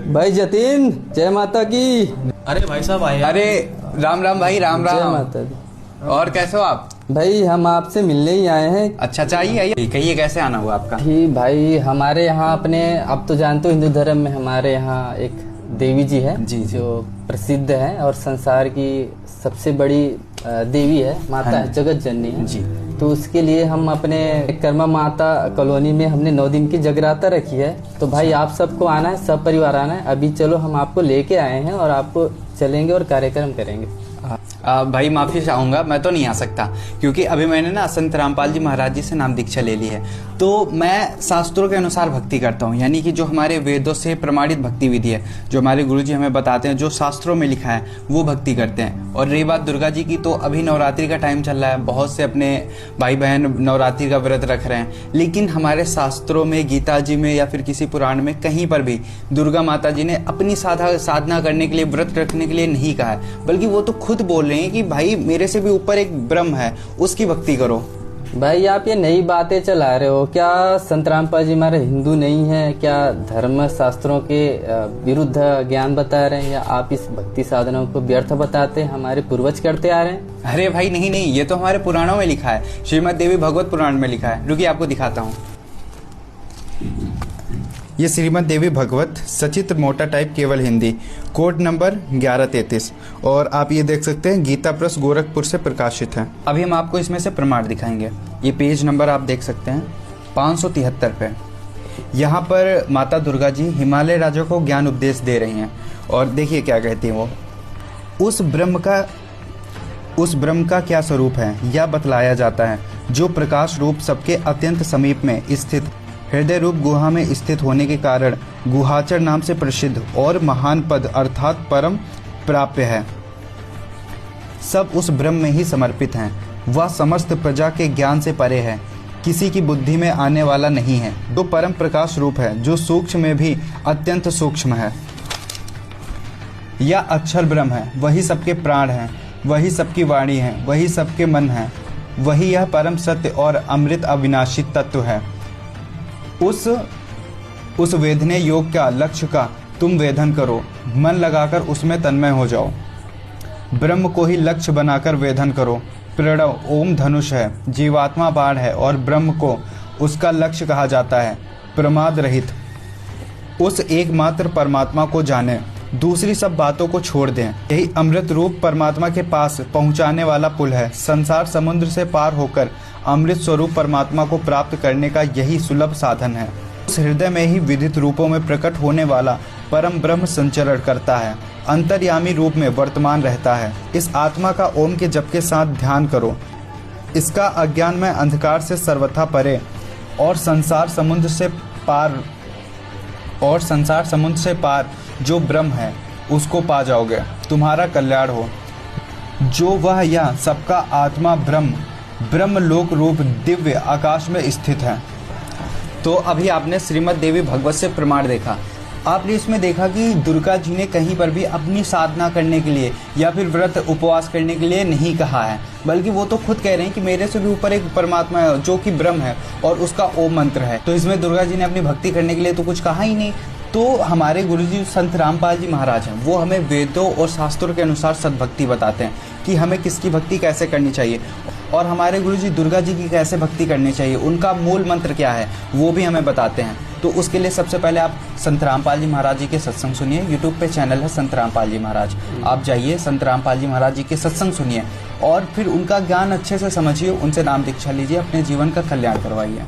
भाई जतिन, जय माता की। अरे भाई साहब आए। अरे राम राम भाई, राम जय राम। माता दी। और कैसे हो आप? भाई हम आपसे मिलने ही आए हैं। अच्छा आइए आइए, कहिए कैसे आना हुआ आपका? ठीक भाई, हमारे यहाँ अपने, आप तो जानते हो हिंदू धर्म में हमारे यहाँ एक देवी जी है जी। जो प्रसिद्ध है और संसार की सबसे बड़ी देवी है, माता है, जगत जननी है जी। तो उसके लिए हम अपने कर्मा माता कॉलोनी में हमने 9 दिन की जगराता रखी है। तो भाई आप सबको आना है, सब परिवार आना है। अभी चलो हम आपको लेके आए हैं और आपको चलेंगे और कार्यक्रम करेंगे। भाई माफी चाहूंगा, मैं तो नहीं आ सकता क्योंकि अभी मैंने ना संत रामपाल जी महाराज जी से नाम दीक्षा ले ली है। तो मैं शास्त्रों के अनुसार भक्ति करता हूँ, यानी कि जो हमारे वेदों से प्रमाणित भक्ति विधि है, जो हमारे गुरुजी हमें बताते हैं, जो शास्त्रों में लिखा है वो भक्ति करते हैं। और रही बात दुर्गा जी की, तो अभी नवरात्रि का टाइम चल रहा है, बहुत से अपने भाई बहन नवरात्रि का व्रत रख रहे हैं, लेकिन हमारे शास्त्रों में, गीता जी में या फिर किसी पुराण में कहीं पर भी दुर्गा माता जी ने अपनी साधना करने के लिए, व्रत रखने के लिए नहीं कहा है, बल्कि वो तो खुद बोल रहे हैं कि भाई मेरे से भी ऊपर एक ब्रह्म है, उसकी भक्ति करो। भाई आप ये नई बातें चला रहे हो क्या? संत रामपाल जी हमारे हिंदू नहीं है क्या? धर्म शास्त्रों के विरुद्ध ज्ञान बता रहे हैं, या आप इस भक्ति साधनों को व्यर्थ बताते हैं, हमारे पूर्वज करते आ रहे हैं? अरे भाई नहीं, ये तो हमारे पुराणों में लिखा है, श्रीमद देवी भगवत पुराण में लिखा है। रुकिए आपको दिखाता हूँ। ये श्रीमद देवी भगवत सचित्र मोटा टाइप केवल हिंदी, कोड नंबर 1133, और आप ये देख सकते हैं गीता प्रेस गोरखपुर से प्रकाशित है। अभी हम आपको इसमें से प्रमाण दिखाएंगे। ये पेज नंबर आप देख सकते हैं 573 पे। यहाँ पर माता दुर्गा जी हिमालय राजा को ज्ञान उपदेश दे रही हैं, और देखिए क्या कहती हैं वो। उस ब्रह्म का क्या स्वरूप है यह बतलाया जाता है, जो प्रकाश रूप सबके अत्यंत समीप में स्थित हृदय रूप गुहा में स्थित होने के कारण गुहाचर नाम से प्रसिद्ध और महान पद अर्थात परम प्राप्य है। सब उस ब्रह्म में ही समर्पित हैं। वह समस्त प्रजा के ज्ञान से परे है, किसी की बुद्धि में आने वाला नहीं है। जो परम प्रकाश रूप है, जो सूक्ष्म में भी अत्यंत सूक्ष्म है। यह अक्षर ब्रह्म है, वही सबके प्राण है, वही सबकी वाणी है, वही सबके मन है, वही यह परम सत्य और अमृत अविनाशी तत्व है। उस वेदने योग का लक्ष्य का तुम वेदन करो, मन लगाकर उसमें तन्मय हो जाओ। ब्रह्म को ही लक्ष्य बनाकर वेदन करो। प्रणव ओम धनुष है, जीवात्मा बाण है, और ब्रह्म को उसका लक्ष्य कहा जाता है। प्रमाद रहित उस एकमात्र परमात्मा को जाने, दूसरी सब बातों को छोड़ दें। यही अमृत रूप परमात्मा के पास पहुंचाने वाला पुल है। संसार समुद्र से पार होकर अमृत स्वरूप परमात्मा को प्राप्त करने का यही सुलभ साधन है। उस हृदय में ही विदित रूपों में प्रकट होने वाला परम ब्रह्म संचरण करता है, अंतर्यामी रूप में वर्तमान रहता है। इस आत्मा का ओम के जप के साथ ध्यान करो। इसका अज्ञान में अंधकार से सर्वथा परे और संसार समुद्र से पार जो ब्रह्म है उसको पा जाओगे, तुम्हारा कल्याण हो। जो वह यह सबका आत्मा ब्रह्म लोक रूप दिव्य आकाश में स्थित है। तो अभी आपने श्रीमद देवी भगवत से प्रमाण देखा। आपने इसमें देखा कि दुर्गा जी ने कहीं पर भी अपनी साधना करने के लिए या फिर व्रत उपवास करने के लिए नहीं कहा है, बल्कि वो तो खुद कह रहे हैं कि मेरे से भी ऊपर एक परमात्मा है जो कि ब्रह्म है और उसका ओम मंत्र है। तो इसमें दुर्गा जी ने अपनी भक्ति करने के लिए तो कुछ कहा ही नहीं। तो हमारे गुरुजी संत रामपाल जी महाराज हैं, वो हमें वेदों और शास्त्रों के अनुसार सद्भक्ति बताते हैं कि हमें किसकी भक्ति कैसे करनी चाहिए, और हमारे गुरुजी दुर्गा जी की कैसे भक्ति करनी चाहिए, उनका मूल मंत्र क्या है वो भी हमें बताते हैं। तो उसके लिए सबसे पहले आप संत रामपाल जी महाराज जी के सत्संग सुनिए। यूट्यूब पे चैनल है संत रामपाल जी महाराज, आप जाइए संत रामपाल जी महाराज जी के सत्संग सुनिए और फिर उनका ज्ञान अच्छे से समझिए, उनसे नाम दीक्षा लीजिए, अपने जीवन का कल्याण करवाइए।